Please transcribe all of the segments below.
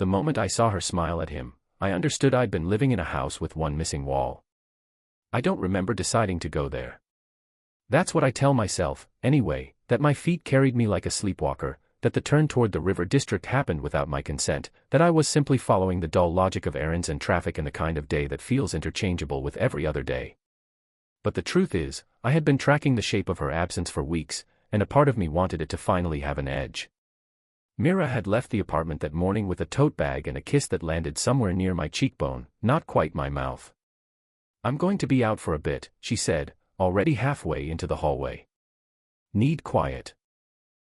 The moment I saw her smile at him, I understood I'd been living in a house with one missing wall. I don't remember deciding to go there. That's what I tell myself, anyway, that my feet carried me like a sleepwalker, that the turn toward the river district happened without my consent, that I was simply following the dull logic of errands and traffic and the kind of day that feels interchangeable with every other day. But the truth is, I had been tracking the shape of her absence for weeks, and a part of me wanted it to finally have an edge. Mira had left the apartment that morning with a tote bag and a kiss that landed somewhere near my cheekbone, not quite my mouth. "I'm going to be out for a bit," she said, already halfway into the hallway. "Need quiet.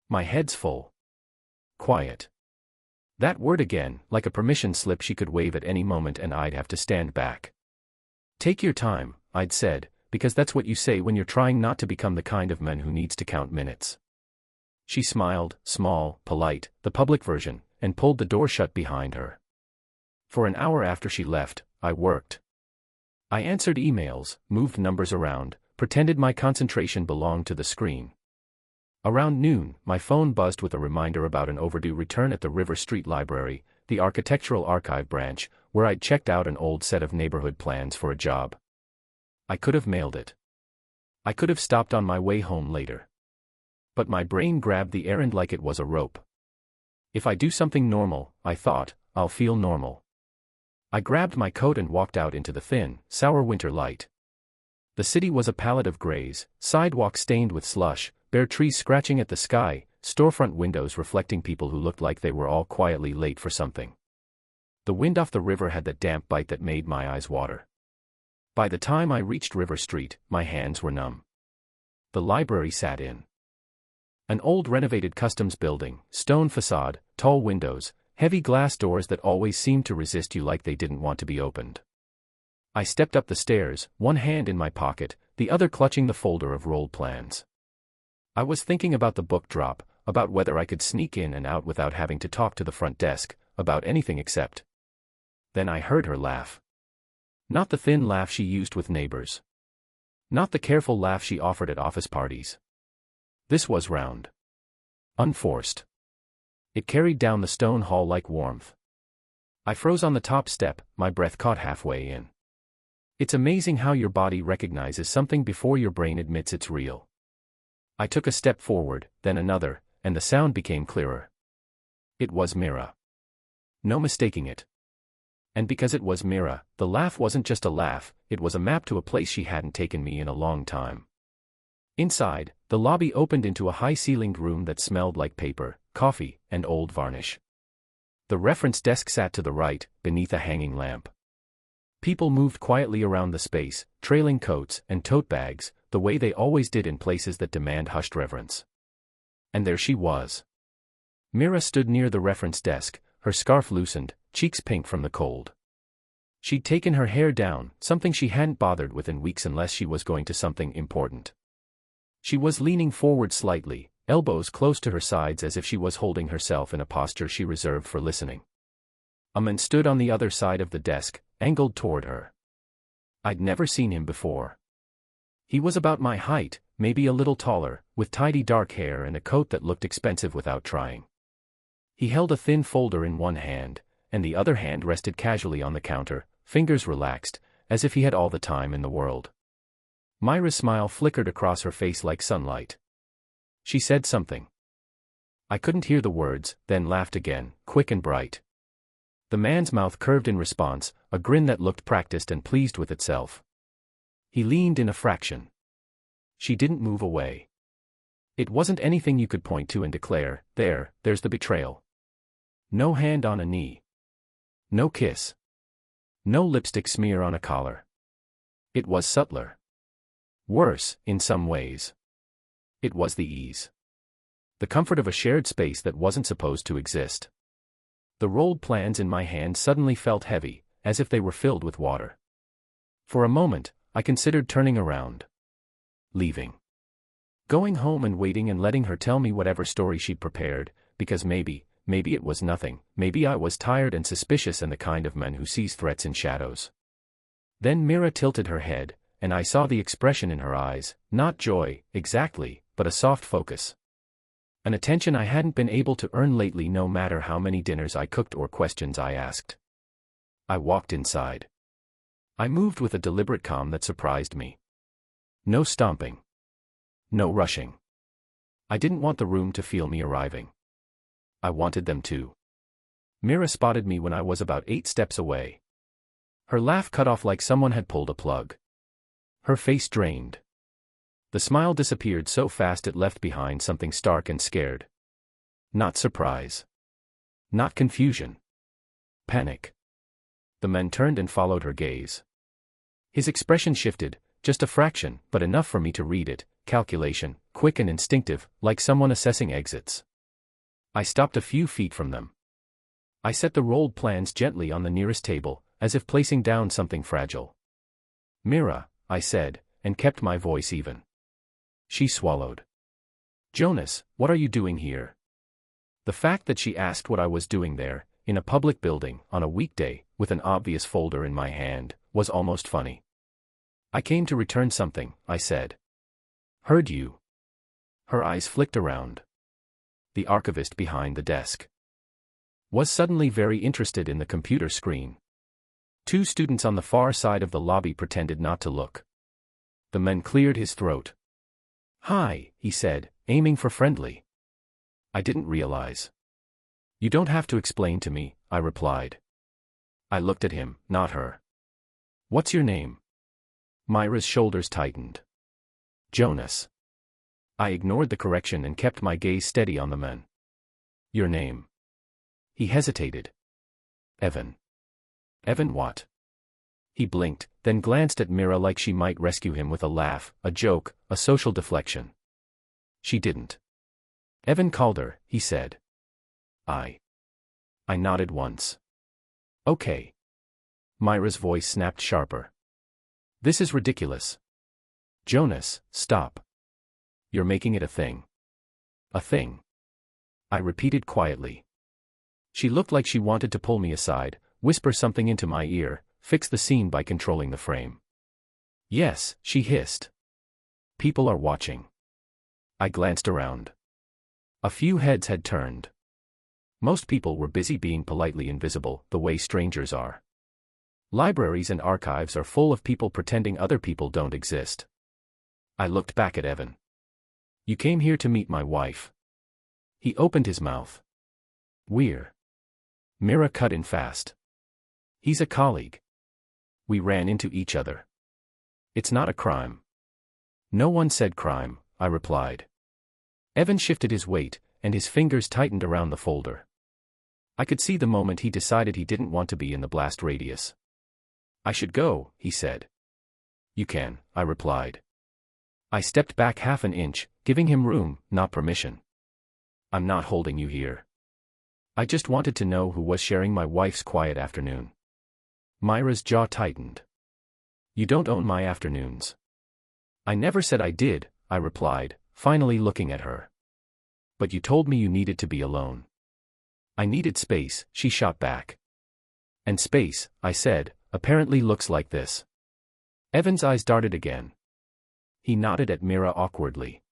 My head's full." Quiet. That word again, like a permission slip she could wave at any moment and I'd have to stand back. "Take your time," I'd said, because that's what you say when you're trying not to become the kind of man who needs to count minutes. She smiled, small, polite, the public version, and pulled the door shut behind her. For an hour after she left, I worked. I answered emails, moved numbers around, pretended my concentration belonged to the screen. Around noon, my phone buzzed with a reminder about an overdue return at the River Street Library, the Architectural Archive branch, where I'd checked out an old set of neighborhood plans for a job. I could have mailed it. I could have stopped on my way home later. But my brain grabbed the errand like it was a rope. If I do something normal, I thought, I'll feel normal. I grabbed my coat and walked out into the thin, sour winter light. The city was a palette of grays, sidewalks stained with slush, bare trees scratching at the sky, storefront windows reflecting people who looked like they were all quietly late for something. The wind off the river had that damp bite that made my eyes water. By the time I reached River Street, my hands were numb. The library sat in an old renovated customs building, stone facade, tall windows, heavy glass doors that always seemed to resist you like they didn't want to be opened. I stepped up the stairs, one hand in my pocket, the other clutching the folder of rolled plans. I was thinking about the book drop, about whether I could sneak in and out without having to talk to the front desk, about anything except. Then I heard her laugh. Not the thin laugh she used with neighbors. Not the careful laugh she offered at office parties. This was round. Unforced. It carried down the stone hall like warmth. I froze on the top step, my breath caught halfway in. It's amazing how your body recognizes something before your brain admits it's real. I took a step forward, then another, and the sound became clearer. It was Mira. No mistaking it. And because it was Mira, the laugh wasn't just a laugh, it was a map to a place she hadn't taken me in a long time. Inside, the lobby opened into a high-ceilinged room that smelled like paper, coffee, and old varnish. The reference desk sat to the right, beneath a hanging lamp. People moved quietly around the space, trailing coats and tote bags, the way they always did in places that demand hushed reverence. And there she was. Mira stood near the reference desk, her scarf loosened, cheeks pink from the cold. She'd taken her hair down, something she hadn't bothered with in weeks unless she was going to something important. She was leaning forward slightly, elbows close to her sides as if she was holding herself in a posture she reserved for listening. A man stood on the other side of the desk, angled toward her. I'd never seen him before. He was about my height, maybe a little taller, with tidy dark hair and a coat that looked expensive without trying. He held a thin folder in one hand, and the other hand rested casually on the counter, fingers relaxed, as if he had all the time in the world. Myra's smile flickered across her face like sunlight. She said something. I couldn't hear the words, then laughed again, quick and bright. The man's mouth curved in response, a grin that looked practiced and pleased with itself. He leaned in a fraction. She didn't move away. It wasn't anything you could point to and declare, there's the betrayal. No hand on a knee. No kiss. No lipstick smear on a collar. It was subtler. Worse, in some ways. It was the ease. The comfort of a shared space that wasn't supposed to exist. The rolled plans in my hand suddenly felt heavy, as if they were filled with water. For a moment, I considered turning around. Leaving. Going home and waiting and letting her tell me whatever story she'd prepared, because maybe it was nothing, maybe I was tired and suspicious and the kind of man who sees threats in shadows. Then Mira tilted her head, and I saw the expression in her eyes, not joy, exactly, but a soft focus. An attention I hadn't been able to earn lately no matter how many dinners I cooked or questions I asked. I walked inside. I moved with a deliberate calm that surprised me. No stomping. No rushing. I didn't want the room to feel me arriving. I wanted them to. Mira spotted me when I was about 8 steps away. Her laugh cut off like someone had pulled a plug. Her face drained. The smile disappeared so fast it left behind something stark and scared. Not surprise. Not confusion. Panic. The man turned and followed her gaze. His expression shifted, just a fraction, but enough for me to read it, calculation, quick and instinctive, like someone assessing exits. I stopped a few feet from them. I set the rolled plans gently on the nearest table, as if placing down something fragile. Mira, I said, and kept my voice even. She swallowed. Jonas, what are you doing here? The fact that she asked what I was doing there, in a public building, on a weekday, with an obvious folder in my hand, was almost funny. I came to return something, I said. Heard you. Her eyes flicked around. The archivist behind the desk was suddenly very interested in the computer screen. 2 students on the far side of the lobby pretended not to look. The man cleared his throat. Hi, he said, aiming for friendly. I didn't realize. You don't have to explain to me, I replied. I looked at him, not her. What's your name? Myra's shoulders tightened. Jonas. I ignored the correction and kept my gaze steady on the man. Your name? He hesitated. Evan. Evan what? He blinked, then glanced at Mira like she might rescue him with a laugh, a joke, a social deflection. She didn't. Evan Calder, he said. I nodded once. Okay. Myra's voice snapped sharper. This is ridiculous. Jonas, stop. You're making it a thing. A thing. I repeated quietly. She looked like she wanted to pull me aside, whisper something into my ear, fix the scene by controlling the frame. Yes, she hissed. People are watching. I glanced around. A few heads had turned. Most people were busy being politely invisible, the way strangers are. Libraries and archives are full of people pretending other people don't exist. I looked back at Evan. You came here to meet my wife. He opened his mouth. We're. Mira cut in fast. He's a colleague. We ran into each other. It's not a crime. No one said crime, I replied. Evan shifted his weight, and his fingers tightened around the folder. I could see the moment he decided he didn't want to be in the blast radius. I should go, he said. You can, I replied. I stepped back half an inch, giving him room, not permission. I'm not holding you here. I just wanted to know who was sharing my wife's quiet afternoon. Myra's jaw tightened. You don't own my afternoons. I never said I did, I replied, finally looking at her. But you told me you needed to be alone. I needed space, she shot back. And space, I said, apparently looks like this. Evan's eyes darted again. He nodded at Mira awkwardly.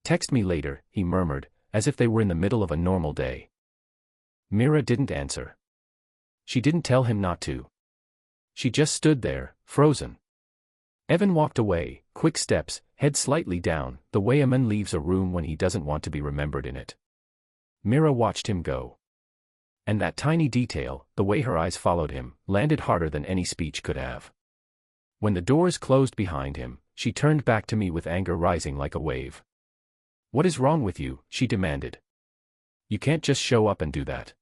Text me later, he murmured, as if they were in the middle of a normal day. Mira didn't answer. She didn't tell him not to. She just stood there, frozen. Evan walked away, quick steps, head slightly down, the way a man leaves a room when he doesn't want to be remembered in it. Mira watched him go. And that tiny detail, the way her eyes followed him, landed harder than any speech could have. When the doors closed behind him, she turned back to me with anger rising like a wave. What is wrong with you? She demanded. You can't just show up and do that.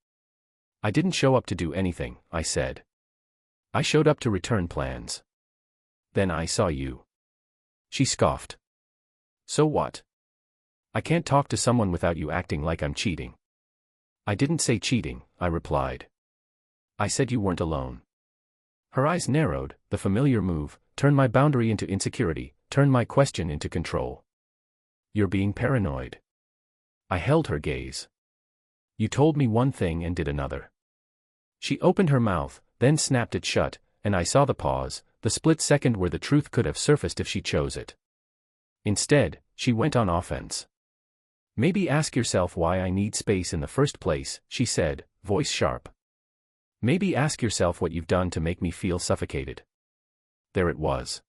I didn't show up to do anything, I said. I showed up to return plans. Then I saw you. She scoffed. So what? I can't talk to someone without you acting like I'm cheating. I didn't say cheating, I replied. I said you weren't alone. Her eyes narrowed, the familiar move, turn my boundary into insecurity, turn my question into control. You're being paranoid. I held her gaze. You told me one thing and did another. She opened her mouth, then snapped it shut, and I saw the pause, the split second where the truth could have surfaced if she chose it. Instead, she went on offense. Maybe ask yourself why I need space in the first place, she said, voice sharp. Maybe ask yourself what you've done to make me feel suffocated. There it was.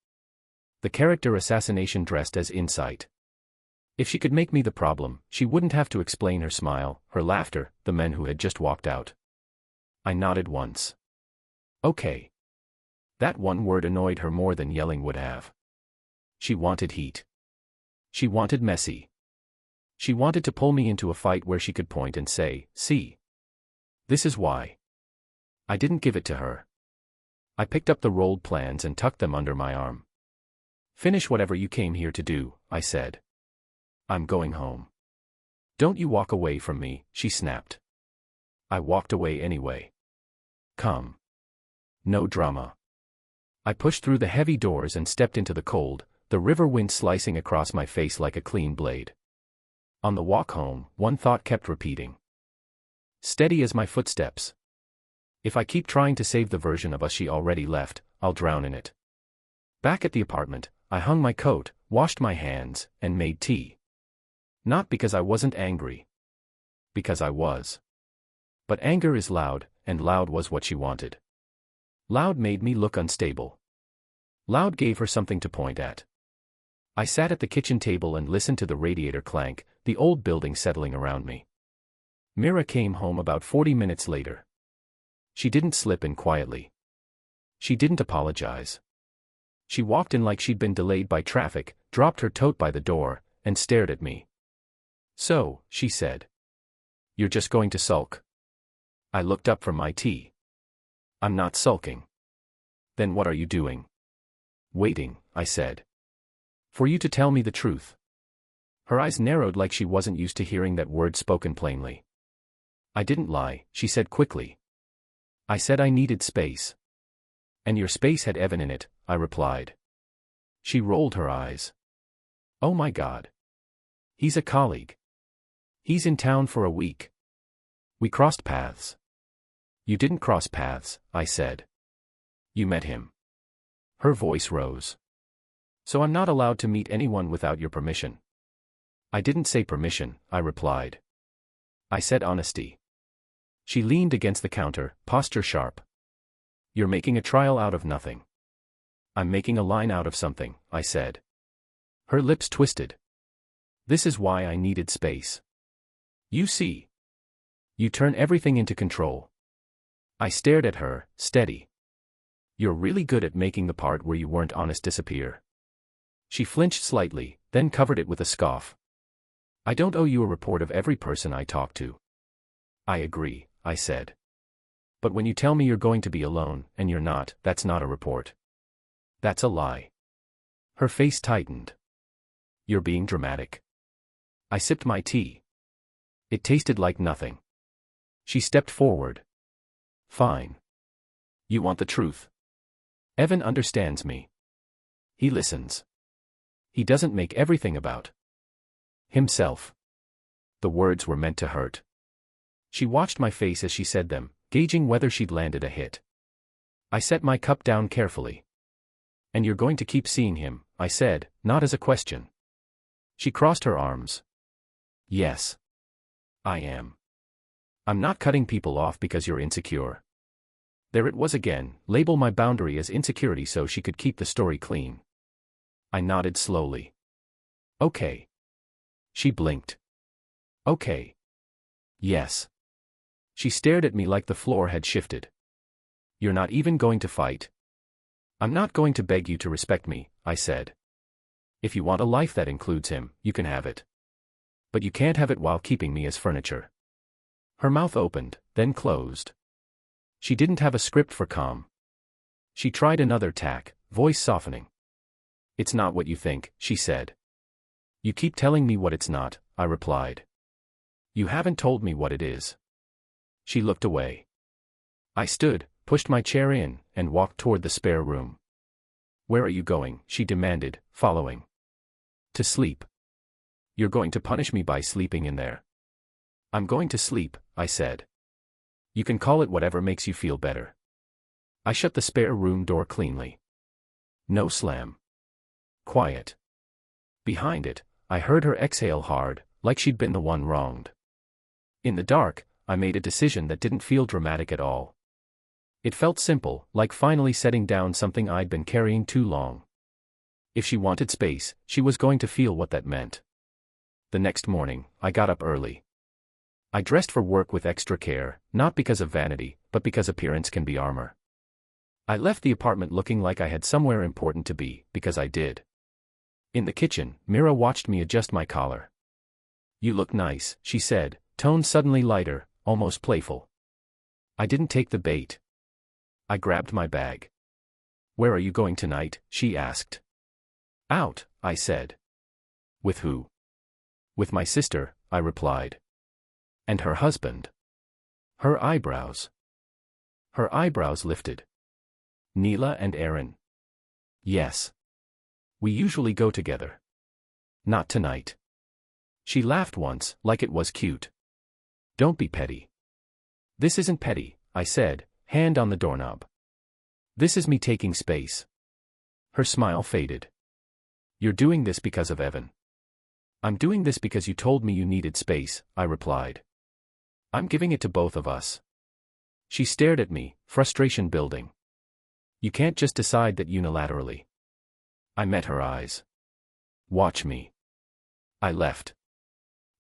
The character assassination dressed as insight. If she could make me the problem, she wouldn't have to explain her smile, her laughter, the men who had just walked out. I nodded once. Okay. That one word annoyed her more than yelling would have. She wanted heat. She wanted messy. She wanted to pull me into a fight where she could point and say, "See. This is why." I didn't give it to her. I picked up the rolled plans and tucked them under my arm. "Finish whatever you came here to do," I said. "I'm going home." "Don't you walk away from me," she snapped. I walked away anyway. Come. No drama. I pushed through the heavy doors and stepped into the cold, the river wind slicing across my face like a clean blade. On the walk home, one thought kept repeating. Steady as my footsteps. If I keep trying to save the version of us she already left, I'll drown in it. Back at the apartment, I hung my coat, washed my hands, and made tea. Not because I wasn't angry. Because I was. But anger is loud, and loud was what she wanted. Loud made me look unstable. Loud gave her something to point at. I sat at the kitchen table and listened to the radiator clank, the old building settling around me. Mira came home about 40 minutes later. She didn't slip in quietly. She didn't apologize. She walked in like she'd been delayed by traffic, dropped her tote by the door, and stared at me. "So," she said. "You're just going to sulk?" I looked up from my tea. "I'm not sulking." "Then what are you doing?" "Waiting," I said. "For you to tell me the truth." Her eyes narrowed like she wasn't used to hearing that word spoken plainly. "I didn't lie," she said quickly. "I said I needed space." "And your space had Evan in it," I replied. She rolled her eyes. "Oh my God. He's a colleague. He's in town for a week. We crossed paths." "You didn't cross paths," I said. "You met him." Her voice rose. "So I'm not allowed to meet anyone without your permission." "I didn't say permission," I replied. "I said honesty." She leaned against the counter, posture sharp. "You're making a trial out of nothing." "I'm making a line out of something," I said. Her lips twisted. "This is why I needed space. You see. You turn everything into control." I stared at her, steady. "You're really good at making the part where you weren't honest disappear." She flinched slightly, then covered it with a scoff. "I don't owe you a report of every person I talk to." "I agree," I said. "But when you tell me you're going to be alone, and you're not, that's not a report. That's a lie." Her face tightened. "You're being dramatic." I sipped my tea. It tasted like nothing. She stepped forward. "Fine. You want the truth. Evan understands me. He listens. He doesn't make everything about himself." The words were meant to hurt. She watched my face as she said them, gauging whether she'd landed a hit. I set my cup down carefully. "And you're going to keep seeing him," I said, not as a question. She crossed her arms. "Yes. I am. I'm not cutting people off because you're insecure." There it was again, label my boundary as insecurity so she could keep the story clean. I nodded slowly. "Okay." She blinked. "Okay. Yes." She stared at me like the floor had shifted. "You're not even going to fight?" "I'm not going to beg you to respect me," I said. "If you want a life that includes him, you can have it. But you can't have it while keeping me as furniture." Her mouth opened, then closed. She didn't have a script for calm. She tried another tack, voice softening. "It's not what you think," she said. "You keep telling me what it's not," I replied. "You haven't told me what it is." She looked away. I stood, pushed my chair in, and walked toward the spare room. "Where are you going?" she demanded, following. "To sleep." "You're going to punish me by sleeping in there." "I'm going to sleep," I said. "You can call it whatever makes you feel better." I shut the spare room door cleanly. No slam. Quiet. Behind it, I heard her exhale hard, like she'd been the one wronged. In the dark, I made a decision that didn't feel dramatic at all. It felt simple, like finally setting down something I'd been carrying too long. If she wanted space, she was going to feel what that meant. The next morning, I got up early. I dressed for work with extra care, not because of vanity, but because appearance can be armor. I left the apartment looking like I had somewhere important to be, because I did. In the kitchen, Mira watched me adjust my collar. "You look nice," she said, tone suddenly lighter, almost playful. I didn't take the bait. I grabbed my bag. "Where are you going tonight?" she asked. "Out," I said. "With who?" "With my sister," I replied. "And her husband?" Her eyebrows lifted. "Neela and Aaron?" "Yes. We usually go together." "Not tonight." She laughed once, like it was cute. "Don't be petty." "This isn't petty," I said, hand on the doorknob. "This is me taking space." Her smile faded. "You're doing this because of Evan." "I'm doing this because you told me you needed space," I replied. "I'm giving it to both of us." She stared at me, frustration building. "You can't just decide that unilaterally." I met her eyes. "Watch me." I left.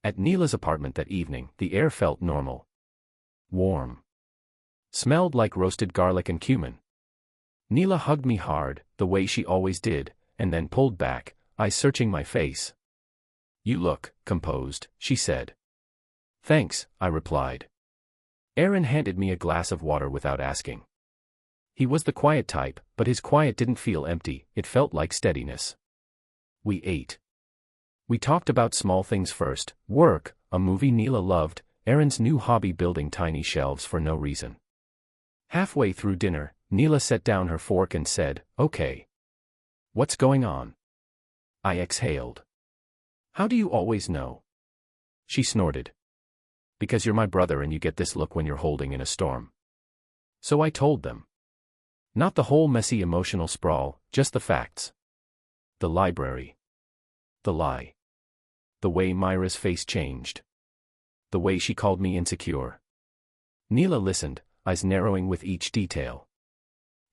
At Neela's apartment that evening, the air felt normal. Warm. Smelled like roasted garlic and cumin. Neela hugged me hard, the way she always did, and then pulled back, eyes searching my face. "You look composed," she said. "Thanks," I replied. Aaron handed me a glass of water without asking. He was the quiet type, but his quiet didn't feel empty, it felt like steadiness. We ate. We talked about small things first: work, a movie Neela loved, Aaron's new hobby building tiny shelves for no reason. Halfway through dinner, Neela set down her fork and said, "Okay. What's going on?" I exhaled. "How do you always know?" She snorted. "Because you're my brother and you get this look when you're holding in a storm." So I told them. Not the whole messy emotional sprawl, just the facts. The library. The lie. The way Myra's face changed. The way she called me insecure. Neela listened, eyes narrowing with each detail.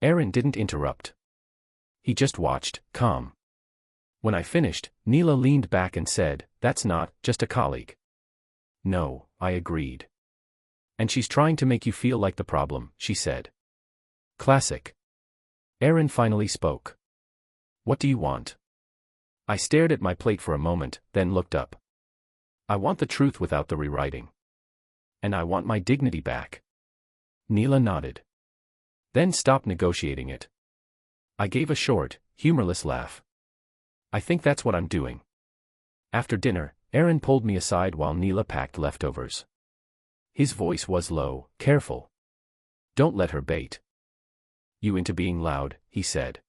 Aaron didn't interrupt. He just watched, calm. When I finished, Neela leaned back and said, "That's not just a colleague." "No," I agreed. "And she's trying to make you feel like the problem," she said. Classic. Aaron finally spoke. "What do you want?" I stared at my plate for a moment, then looked up. "I want the truth without the rewriting. And I want my dignity back." Neela nodded. "Then stop negotiating it." I gave a short, humorless laugh. "I think that's what I'm doing." After dinner, Aaron pulled me aside while Neela packed leftovers. His voice was low, careful. "Don't let her bait. You into being loud," he said.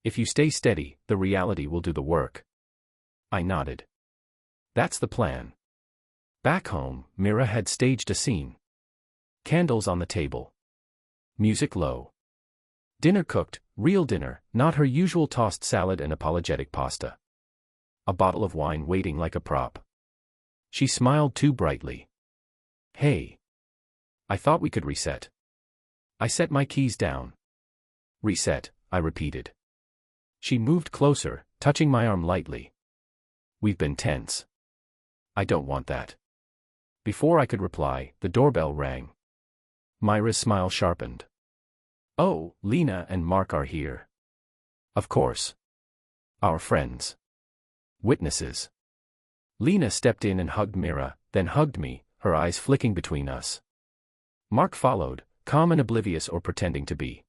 "If you stay steady, the reality will do the work." I nodded. "That's the plan." Back home, Mira had staged a scene. Candles on the table. Music low. Dinner cooked, real dinner, not her usual tossed salad and apologetic pasta. A bottle of wine waiting like a prop. She smiled too brightly. "Hey. I thought we could reset." I set my keys down. "Reset," I repeated. She moved closer, touching my arm lightly. "We've been tense." "I don't want that." Before I could reply, the doorbell rang. Myra's smile sharpened. "Oh, Lena and Mark are here." "Of course. Our friends. Witnesses." Lena stepped in and hugged Mira, then hugged me, her eyes flicking between us. Mark followed, calm and oblivious or pretending to be.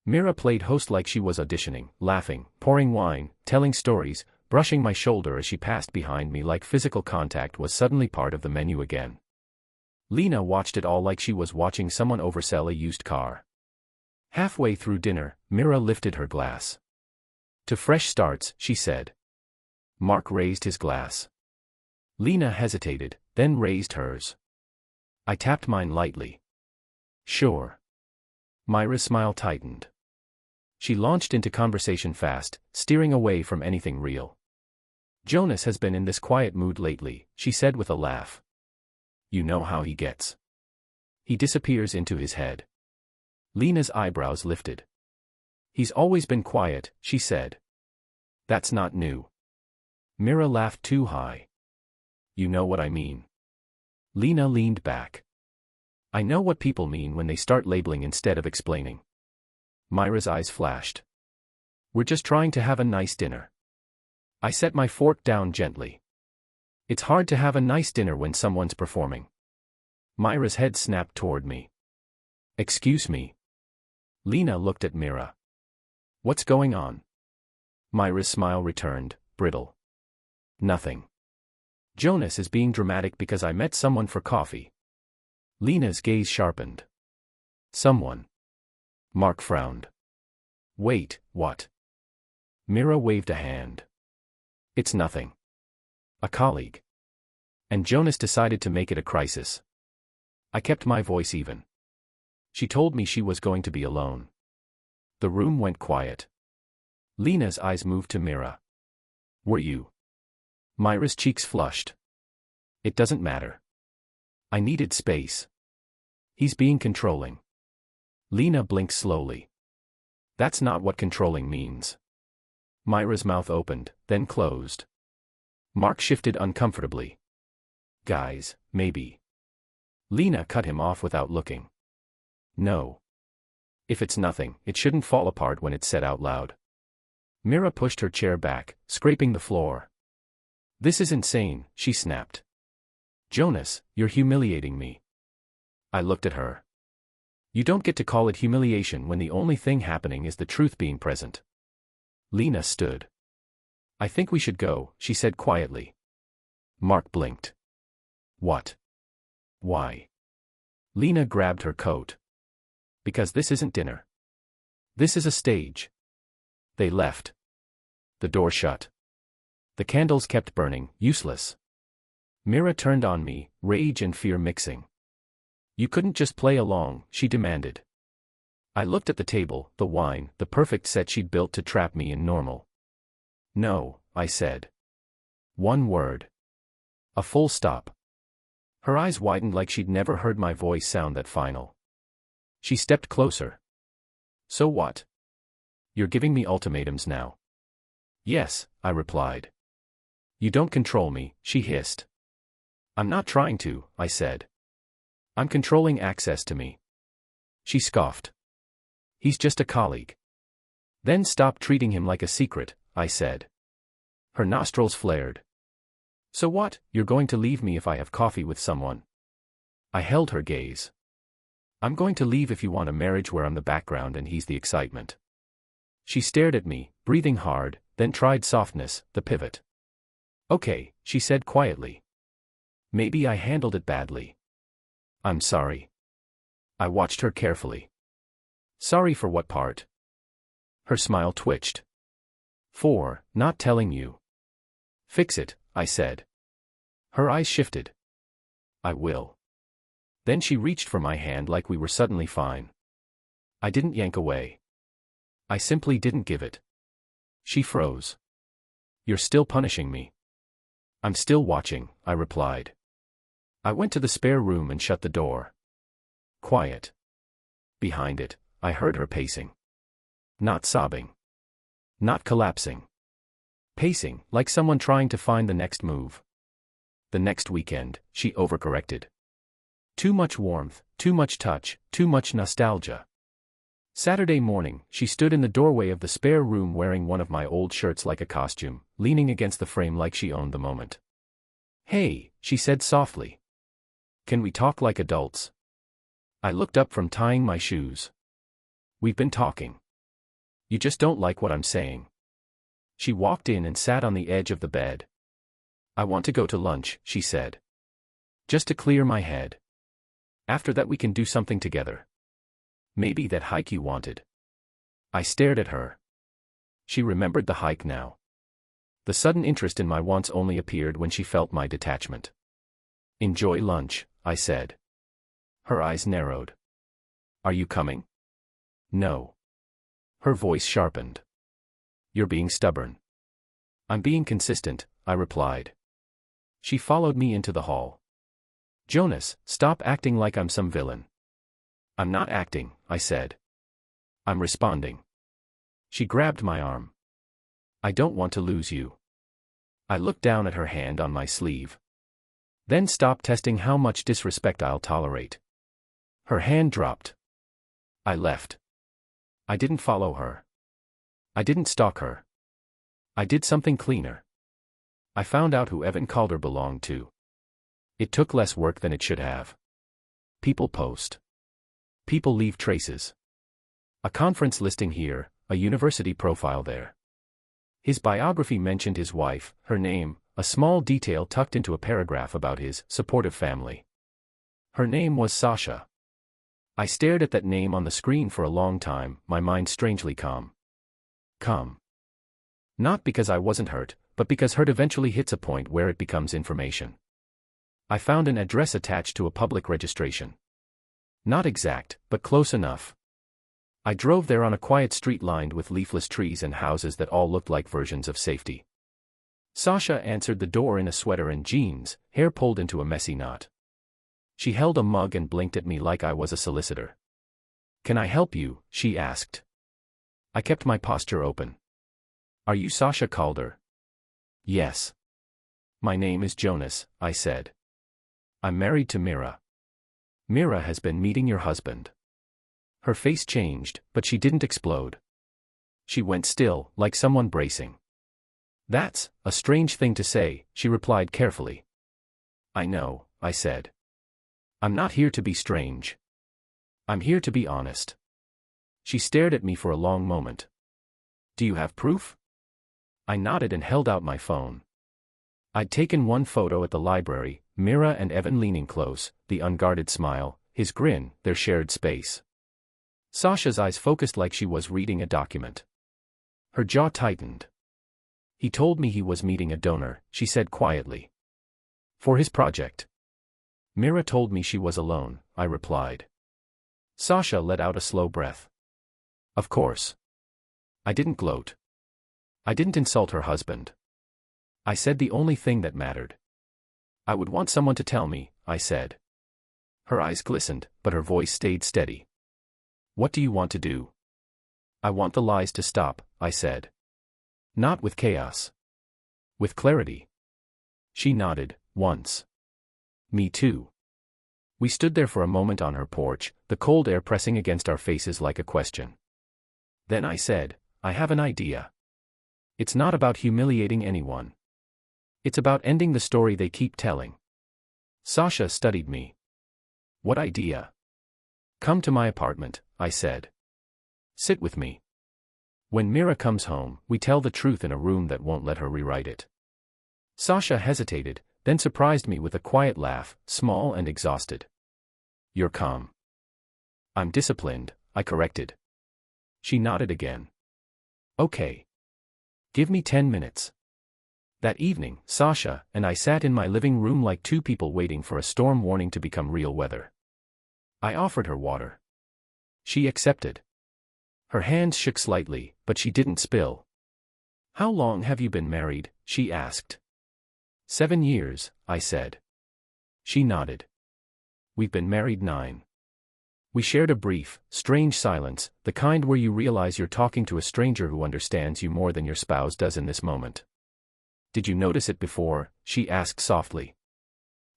Mira played host like she was auditioning, laughing, pouring wine, telling stories, brushing my shoulder as she passed behind me like physical contact was suddenly part of the menu again. Lena watched it all like she was watching someone oversell a used car. Halfway through dinner, Mira lifted her glass. "To fresh starts," she said. Mark raised his glass. Lena hesitated, then raised hers. I tapped mine lightly. "Sure." Myra's smile tightened. She launched into conversation fast, steering away from anything real. Jonas has been in this quiet mood lately, she said with a laugh. You know how he gets. He disappears into his head. Lena's eyebrows lifted. He's always been quiet, she said. That's not new. Mira laughed too high. You know what I mean. Lena leaned back. I know what people mean when they start labeling instead of explaining. Myra's eyes flashed. We're just trying to have a nice dinner. I set my fork down gently. It's hard to have a nice dinner when someone's performing. Myra's head snapped toward me. Excuse me. Lena looked at Mira. What's going on? Myra's smile returned, brittle. Nothing. Jonas is being dramatic because I met someone for coffee. Lena's gaze sharpened. Someone. Mark frowned. Wait, what? Mira waved a hand. It's nothing. A colleague. And Jonas decided to make it a crisis. I kept my voice even. She told me she was going to be alone. The room went quiet. Lena's eyes moved to Mira. Were you? Myra's cheeks flushed. It doesn't matter. I needed space. He's being controlling. Lena blinked slowly. That's not what controlling means. Myra's mouth opened, then closed. Mark shifted uncomfortably. Guys, maybe. Lena cut him off without looking. No. If it's nothing, it shouldn't fall apart when it's said out loud. Mira pushed her chair back, scraping the floor. This is insane, she snapped. Jonas, you're humiliating me. I looked at her. You don't get to call it humiliation when the only thing happening is the truth being present. Lena stood. I think we should go, she said quietly. Mark blinked. What? Why? Lena grabbed her coat. Because this isn't dinner. This is a stage. They left. The door shut. The candles kept burning, useless. Mira turned on me, rage and fear mixing. You couldn't just play along, she demanded. I looked at the table, the wine, the perfect set she'd built to trap me in normal. No, I said. One word. A full stop. Her eyes widened like she'd never heard my voice sound that final. She stepped closer. So what? You're giving me ultimatums now. Yes, I replied. You don't control me, she hissed. I'm not trying to, I said. I'm controlling access to me. She scoffed. He's just a colleague. Then stop treating him like a secret, I said. Her nostrils flared. So what, you're going to leave me if I have coffee with someone? I held her gaze. I'm going to leave if you want a marriage where I'm the background and he's the excitement. She stared at me, breathing hard, then tried softness, the pivot. Okay, she said quietly. Maybe I handled it badly. I'm sorry. I watched her carefully. Sorry for what part? Her smile twitched. For not telling you. Fix it, I said. Her eyes shifted. I will. Then she reached for my hand like we were suddenly fine. I didn't yank away. I simply didn't give it. She froze. You're still punishing me. I'm still watching, I replied. I went to the spare room and shut the door. Quiet. Behind it, I heard her pacing. Not sobbing. Not collapsing. Pacing, like someone trying to find the next move. The next weekend, she overcorrected. Too much warmth, too much touch, too much nostalgia. Saturday morning, she stood in the doorway of the spare room wearing one of my old shirts like a costume, leaning against the frame like she owned the moment. Hey, she said softly. Can we talk like adults? I looked up from tying my shoes. We've been talking. You just don't like what I'm saying. She walked in and sat on the edge of the bed. I want to go to lunch, she said. Just to clear my head. After that we can do something together. Maybe that hike you wanted. I stared at her. She remembered the hike now. The sudden interest in my wants only appeared when she felt my detachment. Enjoy lunch, I said. Her eyes narrowed. Are you coming? No. Her voice sharpened. You're being stubborn. I'm being consistent, I replied. She followed me into the hall. Jonas, stop acting like I'm some villain. I'm not acting, I said. I'm responding. She grabbed my arm. I don't want to lose you. I looked down at her hand on my sleeve. Then stop testing how much disrespect I'll tolerate. Her hand dropped. I left. I didn't follow her. I didn't stalk her. I did something cleaner. I found out who Evan Calder belonged to. It took less work than it should have. People post. People leave traces. A conference listing here, a university profile there. His biography mentioned his wife, her name, a small detail tucked into a paragraph about his supportive family. Her name was Sasha. I stared at that name on the screen for a long time, my mind strangely calm. Calm. Not because I wasn't hurt, but because hurt eventually hits a point where it becomes information. I found an address attached to a public registration. Not exact, but close enough. I drove there on a quiet street lined with leafless trees and houses that all looked like versions of safety. Sasha answered the door in a sweater and jeans, hair pulled into a messy knot. She held a mug and blinked at me like I was a solicitor. "Can I help you?" she asked. I kept my posture open. "Are you Sasha Calder?" "Yes." "My name is Jonas," I said. "I'm married to Mira." "Mira has been meeting your husband." Her face changed, but she didn't explode. She went still, like someone bracing. "That's a strange thing to say," she replied carefully. "I know," I said. "I'm not here to be strange. I'm here to be honest." She stared at me for a long moment. "Do you have proof?" I nodded and held out my phone. I'd taken one photo at the library, Mira and Evan leaning close, the unguarded smile, his grin, their shared space. Sasha's eyes focused like she was reading a document. Her jaw tightened. "He told me he was meeting a donor," she said quietly. "For his project." "Mira told me she was alone," I replied. Sasha let out a slow breath. "Of course." I didn't gloat. I didn't insult her husband. I said the only thing that mattered. "I would want someone to tell me," I said. Her eyes glistened, but her voice stayed steady. "What do you want to do?" "I want the lies to stop," I said. "Not with chaos. With clarity." She nodded, once. "Me too." We stood there for a moment on her porch, the cold air pressing against our faces like a question. Then I said, "I have an idea. It's not about humiliating anyone. It's about ending the story they keep telling." Sasha studied me. "What idea?" "Come to my apartment," I said. "Sit with me. When Mira comes home, we tell the truth in a room that won't let her rewrite it." Sasha hesitated, then surprised me with a quiet laugh, small and exhausted. "You're calm." "I'm disciplined," I corrected. She nodded again. "Okay. Give me 10 minutes." That evening, Sasha and I sat in my living room like two people waiting for a storm warning to become real weather. I offered her water. She accepted. Her hands shook slightly, but she didn't spill. "How long have you been married?" she asked. 7 years, I said. She nodded. "We've been married 9. We shared a brief, strange silence, the kind where you realize you're talking to a stranger who understands you more than your spouse does in this moment. "Did you notice it before?" she asked softly.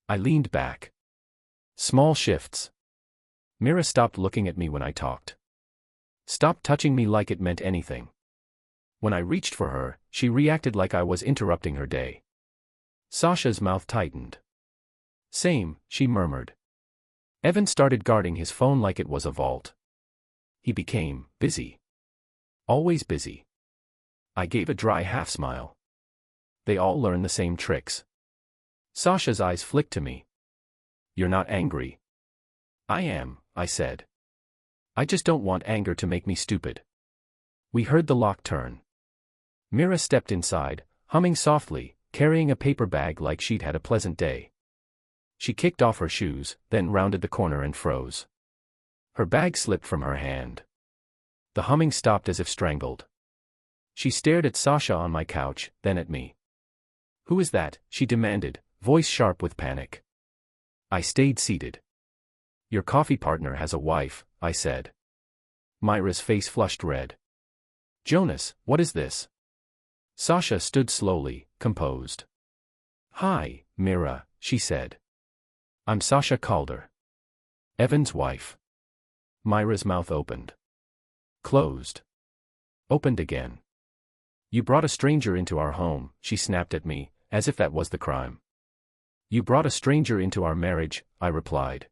I leaned back. Small shifts. Mira stopped looking at me when I talked. Stopped touching me like it meant anything. When I reached for her, she reacted like I was interrupting her day. Sasha's mouth tightened. "Same," she murmured. Evan started guarding his phone like it was a vault. He became busy. Always busy. I gave a dry half-smile. They all learn the same tricks. Sasha's eyes flicked to me. "You're not angry." "I am," I said. "I just don't want anger to make me stupid." We heard the lock turn. Mira stepped inside, humming softly, carrying a paper bag like she'd had a pleasant day. She kicked off her shoes, then rounded the corner and froze. Her bag slipped from her hand. The humming stopped as if strangled. She stared at Sasha on my couch, then at me. Who is that? She demanded, voice sharp with panic. I stayed seated. Your coffee partner has a wife, I said. Myra's face flushed red. Jonas, what is this? Sasha stood slowly, composed. Hi, Mira, she said. I'm Sasha Calder. Evan's wife. Myra's mouth opened. Closed. Opened again. You brought a stranger into our home, she snapped at me, as if that was the crime. You brought a stranger into our marriage, I replied.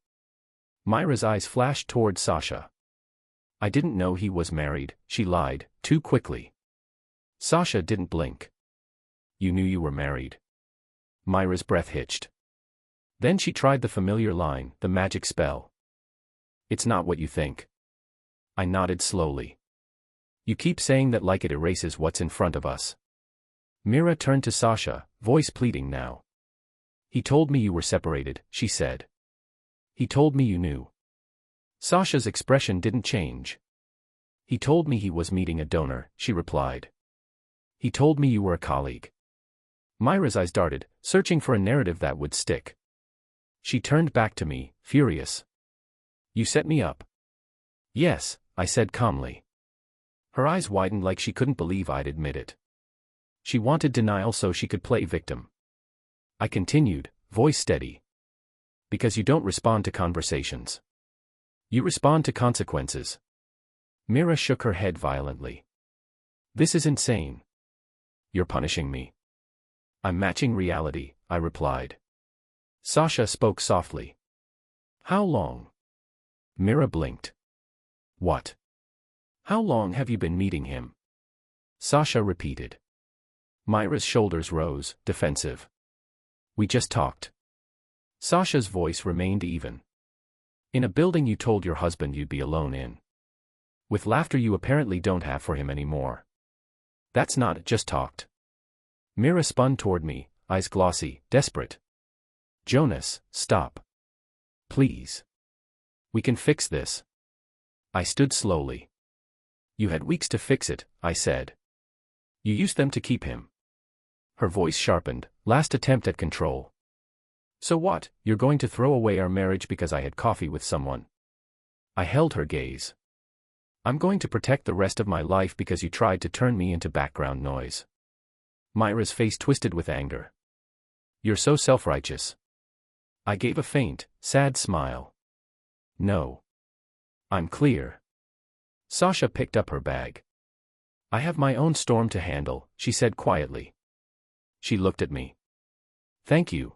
Myra's eyes flashed toward Sasha. I didn't know he was married, she lied, too quickly. Sasha didn't blink. You knew you were married. Myra's breath hitched. Then she tried the familiar line, the magic spell. It's not what you think. I nodded slowly. You keep saying that like it erases what's in front of us. Mira turned to Sasha, voice pleading now. He told me you were separated, she said. He told me you knew. Sasha's expression didn't change. He told me he was meeting a donor, she replied. He told me you were a colleague. Myra's eyes darted, searching for a narrative that would stick. She turned back to me, furious. You set me up. Yes, I said calmly. Her eyes widened like she couldn't believe I'd admit it. She wanted denial so she could play victim. I continued, voice steady. Because you don't respond to conversations. You respond to consequences. Mira shook her head violently. This is insane. You're punishing me. I'm matching reality, I replied. Sasha spoke softly. How long? Mira blinked. What? How long have you been meeting him? Sasha repeated. Myra's shoulders rose, defensive. We just talked. Sasha's voice remained even. In a building you told your husband you'd be alone in. With laughter you apparently don't have for him anymore. That's not just talked. Mira spun toward me, eyes glossy, desperate. Jonas, stop. Please. We can fix this. I stood slowly. You had weeks to fix it, I said. You used them to keep him. Her voice sharpened, last attempt at control. So what, you're going to throw away our marriage because I had coffee with someone? I held her gaze. I'm going to protect the rest of my life because you tried to turn me into background noise. Myra's face twisted with anger. You're so self-righteous. I gave a faint, sad smile. No. I'm clear. Sasha picked up her bag. I have my own storm to handle, she said quietly. She looked at me. Thank you.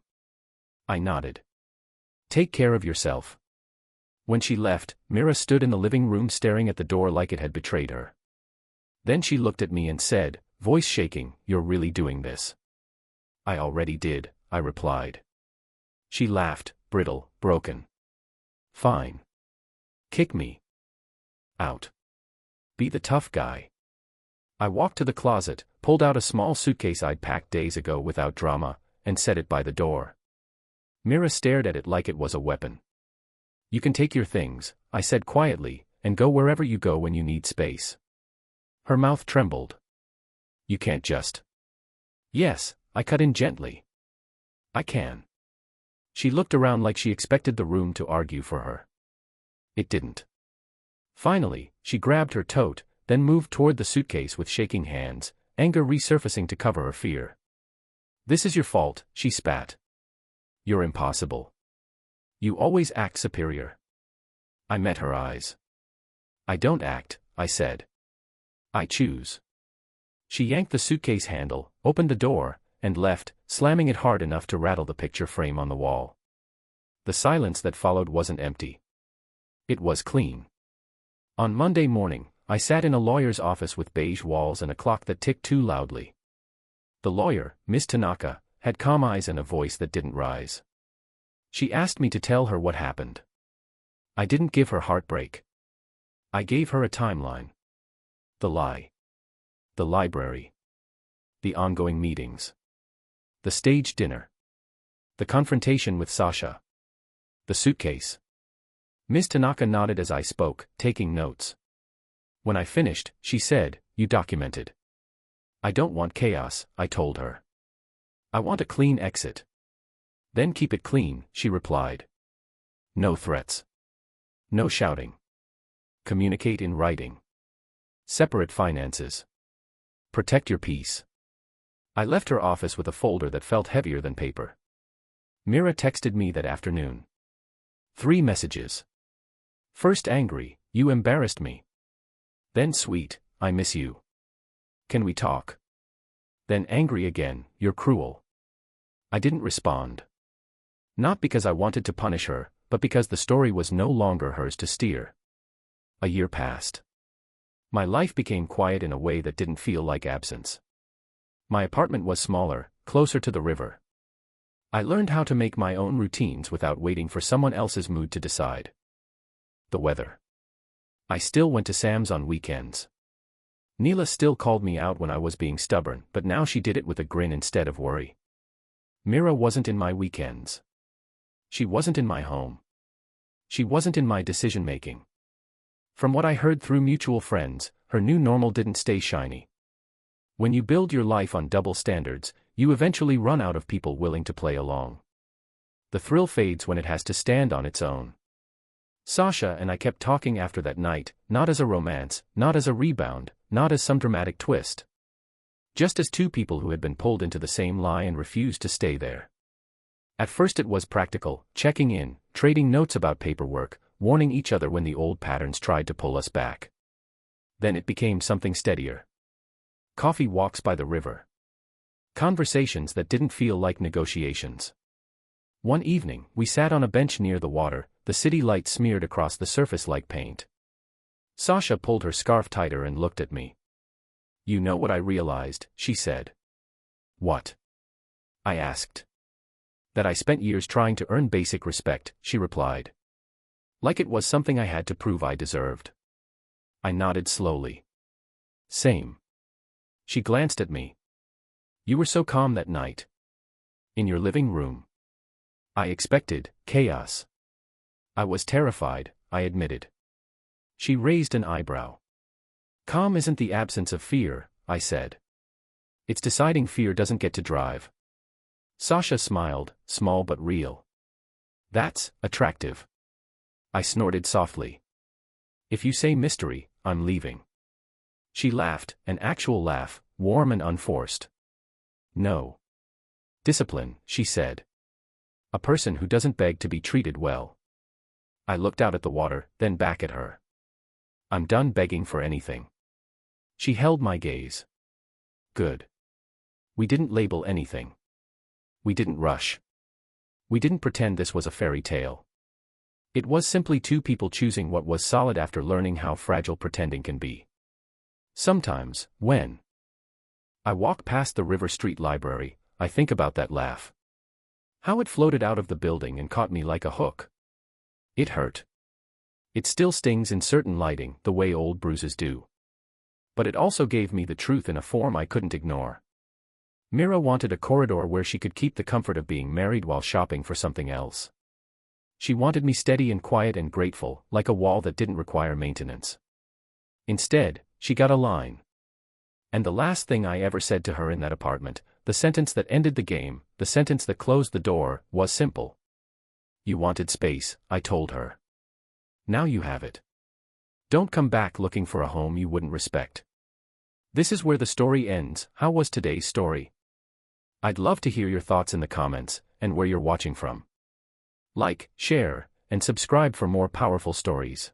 I nodded. Take care of yourself. When she left, Mira stood in the living room staring at the door like it had betrayed her. Then she looked at me and said, voice shaking, You're really doing this? I already did, I replied. She laughed, brittle, broken. Fine. Kick me out. Be the tough guy. I walked to the closet, pulled out a small suitcase I'd packed days ago without drama, and set it by the door. Mira stared at it like it was a weapon. You can take your things, I said quietly, and go wherever you go when you need space. Her mouth trembled. You can't just. Yes, I cut in gently. I can. She looked around like she expected the room to argue for her. It didn't. Finally, she grabbed her tote, then moved toward the suitcase with shaking hands, anger resurfacing to cover her fear. This is your fault, she spat. You're impossible. You always act superior. I met her eyes. I don't act, I said. I choose. She yanked the suitcase handle, opened the door, and left, slamming it hard enough to rattle the picture frame on the wall. The silence that followed wasn't empty. It was clean. On Monday morning, I sat in a lawyer's office with beige walls and a clock that ticked too loudly. The lawyer, Miss Tanaka, had calm eyes and a voice that didn't rise. She asked me to tell her what happened. I didn't give her heartbreak. I gave her a timeline. The lie. The library. The ongoing meetings. The staged dinner. The confrontation with Sasha. The suitcase. Miss Tanaka nodded as I spoke, taking notes. When I finished, she said, You documented. I don't want chaos, I told her. I want a clean exit. Then keep it clean, she replied. No threats. No shouting. Communicate in writing. Separate finances. Protect your peace. I left her office with a folder that felt heavier than paper. Mira texted me that afternoon. 3 messages. First angry, you embarrassed me. Then sweet, I miss you. Can we talk? Then angry again, you're cruel. I didn't respond. Not because I wanted to punish her, but because the story was no longer hers to steer. A year passed. My life became quiet in a way that didn't feel like absence. My apartment was smaller, closer to the river. I learned how to make my own routines without waiting for someone else's mood to decide. The weather. I still went to Sam's on weekends. Neela still called me out when I was being stubborn, but now she did it with a grin instead of worry. Mira wasn't in my weekends. She wasn't in my home. She wasn't in my decision-making. From what I heard through mutual friends, her new normal didn't stay shiny. When you build your life on double standards, you eventually run out of people willing to play along. The thrill fades when it has to stand on its own. Sasha and I kept talking after that night, not as a romance, not as a rebound, not as some dramatic twist. Just as 2 people who had been pulled into the same lie and refused to stay there. At first it was practical, checking in, trading notes about paperwork, warning each other when the old patterns tried to pull us back. Then it became something steadier. Coffee walks by the river. Conversations that didn't feel like negotiations. One evening, we sat on a bench near the water, the city light smeared across the surface like paint. Sasha pulled her scarf tighter and looked at me. You know what I realized, she said. What? I asked. That I spent years trying to earn basic respect, she replied. Like it was something I had to prove I deserved. I nodded slowly. Same. She glanced at me. You were so calm that night. In your living room. I expected chaos. I was terrified, I admitted. She raised an eyebrow. Calm isn't the absence of fear, I said. It's deciding fear doesn't get to drive. Sasha smiled, small but real. That's attractive. I snorted softly. If you say mystery, I'm leaving. She laughed, an actual laugh, warm and unforced. No. Discipline, she said. A person who doesn't beg to be treated well. I looked out at the water, then back at her. I'm done begging for anything. She held my gaze. Good. We didn't label anything. We didn't rush. We didn't pretend this was a fairy tale. It was simply 2 people choosing what was solid after learning how fragile pretending can be. Sometimes, when I walk past the River Street Library, I think about that laugh. How it floated out of the building and caught me like a hook. It hurt. It still stings in certain lighting, the way old bruises do. But it also gave me the truth in a form I couldn't ignore. Mira wanted a corridor where she could keep the comfort of being married while shopping for something else. She wanted me steady and quiet and grateful, like a wall that didn't require maintenance. Instead, she got a line. And the last thing I ever said to her in that apartment, the sentence that ended the game, the sentence that closed the door, was simple. You wanted space, I told her. Now you have it. Don't come back looking for a home you wouldn't respect. This is where the story ends. How was today's story? I'd love to hear your thoughts in the comments, and where you're watching from. Like, share, and subscribe for more powerful stories.